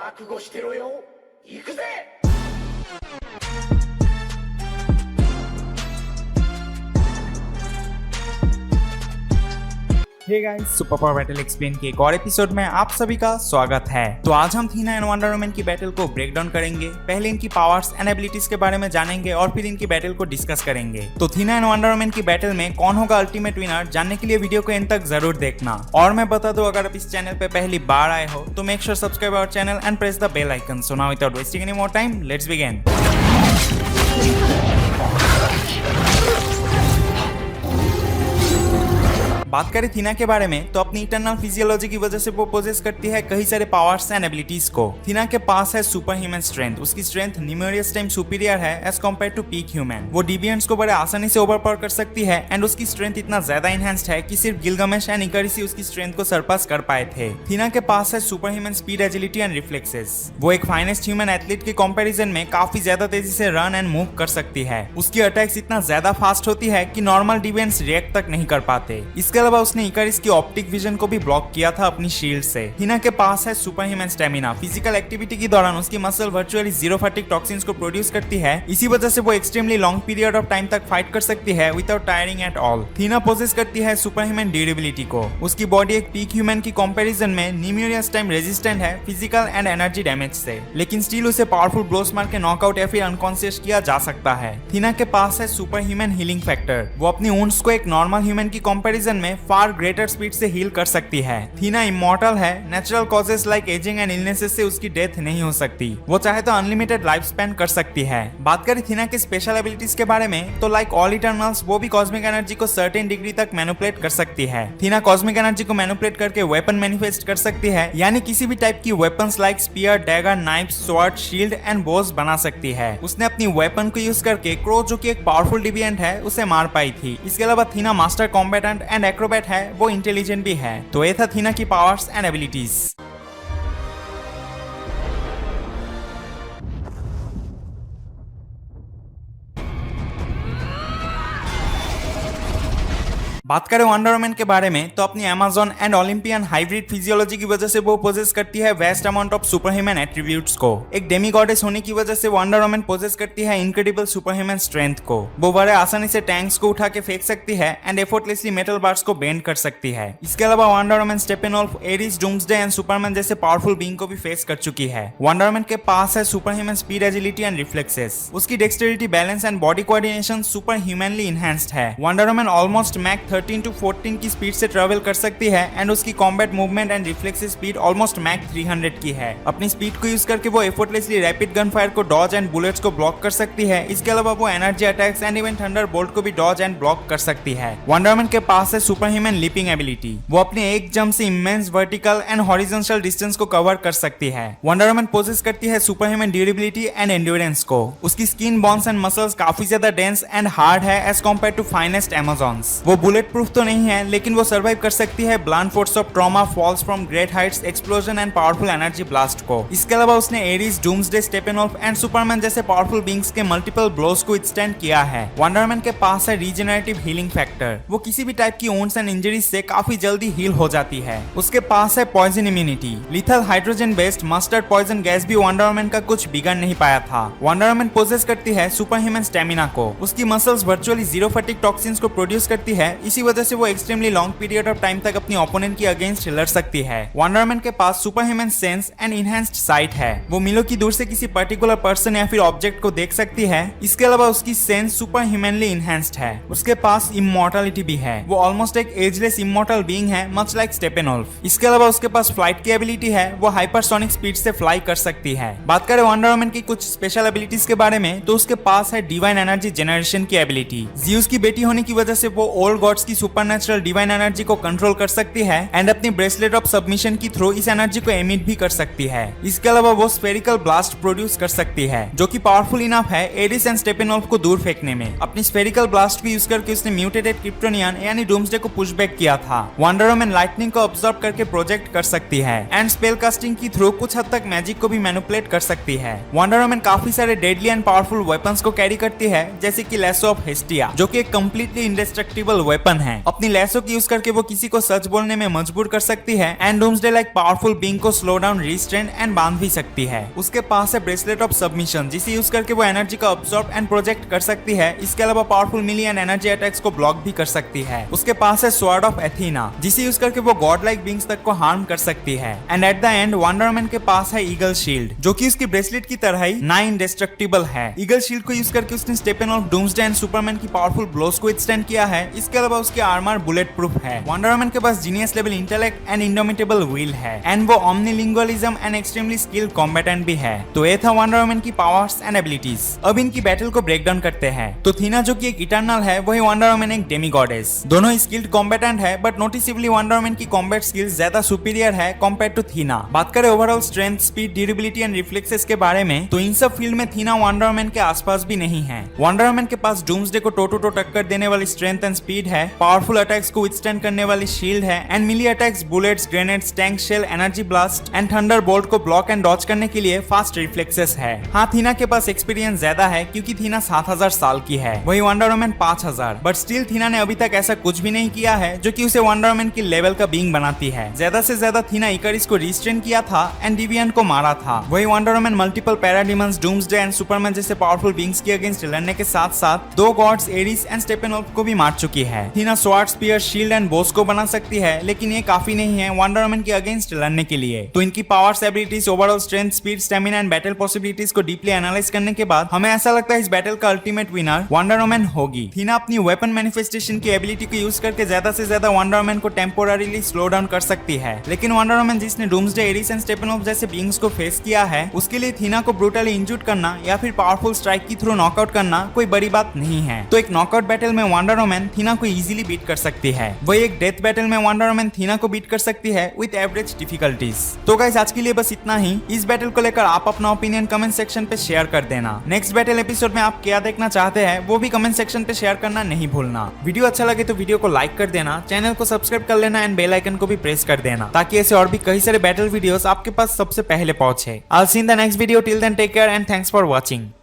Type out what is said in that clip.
覚悟してろよ。行くぜ。हे guys, super power battle explain के एक और एपिसोड में आप सभी का स्वागत है। तो आज हम थीना एंड वंडर वुमन की बैटल को ब्रेक डाउन करेंगे। पहले इनकी पावर्स एंड एबिलिटीज के बारे में जानेंगे और फिर इनकी बैटल को डिस्कस करेंगे। तो थीना एंड वंडर वुमन की बैटल में कौन होगा अल्टीमेट विनर, जानने के लिए वीडियो को एंड तक जरूर देखना। और मैं बता दूं, अगर आप इस चैनल पे पहली बार आए हो तो make sure subscribe our channel and press the bell icon. So now without wasting any more time, let's begin. बात करें थीना के बारे में तो अपनी इटर्नल फिजियोलॉजी की वजह से वो पोजेस करती है कई सारे पावर्स एंड एबिलिटीज को। थीना के पास है सुपर ह्यूमन स्ट्रेंथ। उसकी स्ट्रेंथ न्यूमेरियस टाइम सुपीरियर है as compare to peak human. वो डिविएंट्स को बड़े आसानी से ओवरपावर कर सकती है एंड उसकी स्ट्रेंथ इतना ज्यादा इनहेंस्ड है कि सिर्फ गिलगमेश एंड इकारिस ही उसकी स्ट्रेंथ को सरपास कर पाए थे। थीना के पास है super human speed, agility and reflexes. वो एक फाइनेस्ट ह्यूमन एथलीट के कंपैरिजन में काफी ज्यादा तेजी से रन एंड मूव कर सकती है। उसकी अटैक्स इतना ज्यादा फास्ट होती है कि नॉर्मल डिविएंट्स रिएक्ट तक नहीं कर पाते। इसके अलावा उसने इकारिस की ऑप्टिक विजन को भी ब्लॉक किया था अपनी शील्ड से। थीना के पास है super human stamina. Physical activity के दौरान उसकी muscle virtually zero fatigue toxins को प्रोड्यूस करती है। इसी वजह से वो extremely long period of time तक फाइट कर सकती है without tiring at all. Thena possess करती है सुपर ह्यूमन ड्यूरेबिलिटी को। उसकी बॉडी एक पीक ह्यूमन की कंपैरिजन में न्यूमेरियस टाइम रेजिस्टेंट है फिजिकल एंड एनर्जी डैमेज से, लेकिन स्टिल उसे पावरफुल ब्लोस मार के नॉकआउट या फिर अनकॉन्शियस किया जा सकता है। थीना के पास है सुपर ह्यूमन हीलिंग फैक्टर। वो अपनी वुंड्स को एक नॉर्मल ह्यूमन की कंपैरिजन में फार ग्रेटर स्पीड से हील कर सकती है। थीना इमॉर्टल है। Natural causes like ageing and illnesses से उसकी डेथ नहीं हो सकती। वो चाहे तो अनलिमिटेड लाइफ स्पैन कर सकती है। बात करें थीना के स्पेशल एबिलिटीज के बारे में तो लाइक ऑल इटर्नल्स वो भी कॉस्मिक एनर्जी को सर्टेन डिग्री तक मैनिपुलेट कर सकती है। थीना कॉस्मिक एनर्जी को मैनिपुलेट करके वेपन मैनिफेस्ट कर सकती है, यानी किसी भी टाइप की weapons like spear, dagger, knife, sword, shield and bows बना सकती है। उसने अपनी वेपन को यूज करके क्रो, जो कि एक पावरफुल डिविएंट है, उसे मार पाई थी। इसके अलावा थीना मास्टर कॉम्बैटेंट एंड एक्रोबैट है। वो इंटेलिजेंट भी है। तो ये था थीना की पावर्स एंड एबिलिटीज। बात करें वंडर वुमन के बारे में तो अपनी Amazon and Olympian hybrid physiology की वजह से वो पोजेस करती है vast amount of super human attributes को। एक डेमी गॉडेस होने की वजह से वंडर वुमन पोजेस करती है इनक्रेडिबल सुपर ह्यूमन स्ट्रेंथ को। वो बड़े आसानी से टैंक्स को उठा के फेंक सकती है एंड एफर्टलेसली मेटल बार्स को बेंड कर सकती है। इसके अलावा Wonder Woman Steppenwolf, Eris, Doomsday and Superman जैसे पावरफुल बीइंग को भी फेस कर चुकी है। वंडर वुमन के पास है super human speed, agility and reflexes. उसकी dexterity, balance and body coordination superhumanly enhanced है। Wonder Woman almost Mach 13 to 14 की स्पीड से ट्रेवल कर सकती है एंड उसकी combat movement and reflexive speed almost Mach 300 की है। अपनी स्पीड को यूज करके वो एफर्टलेसली रैपिड गन फायर को डॉज एंड बुलेट्स को ब्लॉक कर सकती है। इसके अलावा वो energy attacks and even thunder bolt को भी डॉज एंड ब्लॉक कर सकती है। वंडर वुमन के पास है सुपर ह्यूमन लीपिंग एबिलिटी। वो अपने एक जंप से immense vertical and horizontal distance को कवर कर सकती है। वंडर वुमन पोजेस करती है super human durability and endurance को। उसकी स्किन, बोन्स एंड मसल्स काफी ज्यादा डेंस एंड हार्ड है एज कम्पेयर टू फाइनेस्ट अमेज़न्स। वो बुलेट प्रूफ तो नहीं है, लेकिन वो सर्वाइव कर सकती है blunt force of trauma, falls from great Heights, explosion and powerful energy blast को। इसके अलावा उसने एरिस, डूम्सडे, स्टेपेनवोल्फ एंड सुपरमैन जैसे पावरफुल बीइंग्स के मल्टीपल ब्लोस को विथस्टैंड किया है। वंडर वुमन के पास है रीजनरेटिव हीलिंग फैक्टर। वो किसी भी टाइप की वुंड्स एंड इंजरीज से काफी जल्दी हील हो जाती है। उसके पास है poison immunity. Lethal hydrogen based mustard poison gas भी वंडर वुमन का कुछ बिगाड़ नहीं पाया था। वंडर वुमन पोजेस करती है सुपर ह्यूमन स्टेमिना को। उसकी muscles virtually zero fatigue toxins को प्रोड्यूस करती है। इसी वजह से वो extremely long period of time तक अपनी ओपोनेंट की अगेंस्ट लड़ सकती है। वंडर वुमन के पास superhuman sense and enhanced sight है। वो मीलों की दूर से किसी पर्टिकुलर पर्सन या फिर ऑब्जेक्ट को देख सकती है। इसके अलावा उसकी सेंस सुपर ह्यूमनली इनहेंस्ड है। उसके पास इमॉर्टलिटी भी है। वो ऑलमोस्ट एक एजलेस इमॉर्टल बीइंग है, मच लाइक स्टेपेनवोल्फ। इसके अलावा उसके पास फ्लाइट की एबिलिटी है। वो हाइपरसोनिक स्पीड से फ्लाई कर सकती है। बात करें वंडर वुमन की कुछ स्पेशल एबिलिटीज के बारे में तो उसके पास है डिवाइन एनर्जी जनरेशन की एबिलिटी। ज़्यूस की बेटी होने की वजह से वो ओल्ड गॉड्स की सुपरनेचुरल डिवाइन एनर्जी को कंट्रोल कर सकती है एंड अपनी ब्रेसलेट ऑफ सबमिशन की थ्रू इस एनर्जी को एमिट भी कर सकती है। इसके अलावा वो स्फेरिकल ब्लास्ट प्रोड्यूस कर सकती है, जो कि पावरफुल इनफ है एरिस एंड स्टेपेनवोल्फ को दूर फेंकने में। अपनी स्फेरिकल ब्लास्ट को यूज करके उसने म्यूटेटेड क्रिप्टोनियन यानी डूम्सडे को पुशबैक किया था। वंडर वुमन लाइटनिंग को ऑब्जर्व करके प्रोजेक्ट कर सकती है एंड स्पेल कास्टिंग की थ्रू कुछ हद तक मैजिक को भी मैनिपुलेट कर सकती है। वंडर वुमन काफी सारे डेडली एंड पावरफुल वेपन्स को कैरी करती है, जैसे कि लेसो ऑफ हेस्टिया, जो कि एक कंप्लीटली इंडेस्ट्रक्टिबल वेपन वेपन है। अपनी लैसो की यूज करके वो किसी को सच बोलने में मजबूर कर सकती है and doomsday like powerful being को स्लो डाउन, रिस्ट्रेन एंड बांध भी सकती है। उसके पास है ब्रेसलेट ऑफ सबमिशन, जिसे यूज करके वो एनर्जी को अब्सॉर्ब एंड प्रोजेक्ट कर सकती है। इसके अलावा powerful melee and energy attacks को ब्लॉक भी कर सकती है। उसके पास है स्वॉर्ड ऑफ एथीना, जिसे यूज करके वो गॉड लाइक बीइंग्स तक को हार्म कर सकती है। And at the end wonder woman के पास है ईगल शील्ड, जो कि उसकी ब्रेसलेट की तरह ही ना इंडेस्ट्रक्टिबल है। ईगल शील्ड को यूज करके उसने स्टेपेनवॉल्फ, डूम्सडे एंड सुपरमैन की पावरफुल ब्लोज को विथस्टैंड किया है। इसके अलावा उसकी आर्मर बुलेट प्रूफ है। वंडर वुमन के पास genius level intellect and indomitable will है एंड वो omnilingualism and extremely skilled combatant भी है। तो ये था वंडर वुमन की पावर्स एंड एबिलिटीज। अब इनकी बैटल को ब्रेक डाउन करते हैं। तो थीना जो कि एक इटर्नल है, वही वंडर वुमन एक डेमी गॉडेस। दोनों स्किल्ड कॉम्बैटेंट है, बट नोटिसेबली वंडर वुमन की कॉम्बैट स्किल्स ज्यादा सुपीरियर है कंपेयर टू थीना। बात करें overall strength, speed, durability and reflexes के बारे में, तो इन सब फील्ड में थीना वंडर वुमन के आसपास भी नहीं है। वंडर वुमन के पास डूम्सडे को टो टू टो टक्कर देने वाली स्ट्रेंथ एंड स्पीड है, पावरफुल अटैक्स को विथस्टैंड करने वाली शील्ड है and melee attacks, bullets, grenades, tank shell, energy blast and thunder bolt को ब्लॉक एंड डॉज करने के लिए फास्ट रिफ्लेक्सेस है। हाँ, थीना के पास एक्सपीरियंस ज्यादा है क्योंकि थीना 7000 साल की है, वही वंडर वुमन 5000। बट स्टिल थीना ने अभी तक ऐसा कुछ भी नहीं किया है जो कि उसे वंडर वुमन की लेवल का बीइंग बनाती है। ज्यादा से ज्यादा थीना इकारिस को रिस्ट्रेन किया था एंड डिवियन को मारा था। वही Wonder Woman multiple parademons, Doomsday and Superman जैसे पावरफुल बीइंग्स के अगेंस्ट लड़ने के साथ साथ दो गॉड्स एरिस एंड स्टेपेनवॉल्फ को भी मार चुकी है। Thena sword, spear, shield and bows को बना सकती है, लेकिन ये काफी नहीं है वंडर वुमन के अगेंस्ट लड़ने के लिए। तो इनकी powers, abilities, overall strength, speed, stamina and battle possibilities को डीपली एनालाइज करने के बाद हमें ऐसा लगता है इस बैटल का अल्टीमेट विनर वंडर वुमन होगी। थीना अपनी वेपन मैनिफेस्टेशन की एबिलिटी को यूज करके ज्यादा से ज्यादा वंडर वुमन को टेम्पोररीली स्लो डाउन कर सकती है, लेकिन वंडर वुमन जिसने डूम्सडे, एरिस एंड स्टेपेनवॉल्फ जैसे बीइंग्स को फेस किया है, उसके लिए थीना को ब्रूटली इंजर्ड करना या फिर पावरफुल स्ट्राइक की थ्रू नॉकआउट करना कोई बड़ी बात नहीं है। तो एक नॉकआउट बैटल में वंडर वुमन थीना को इजीली बीट कर सकती है, वही एक डेथ बैटल में वंडर वुमन थीना को बीट कर सकती है विद एवरेज डिफिकल्टीज। तो गाइस, आज के लिए बस इतना ही। इस बैटल को लेकर आप अपना ओपिनियन कमेंट सेक्शन पे शेयर कर देना। नेक्स्ट बैटल एपिसोड में आप क्या देखना चाहते हैं वो भी कमेंट सेक्शन पे शेयर करना नहीं भूलना। वीडियो अच्छा लगे तो वीडियो को लाइक कर देना, चैनल को सब्सक्राइब कर लेना एंड बेल आइकन को भी प्रेस कर देना, ताकि ऐसे और भी कई सारे बैटल वीडियोस आपके पास सबसे पहले पहुंचे। I'll see you in the next video. Till then, take care and thanks for watching.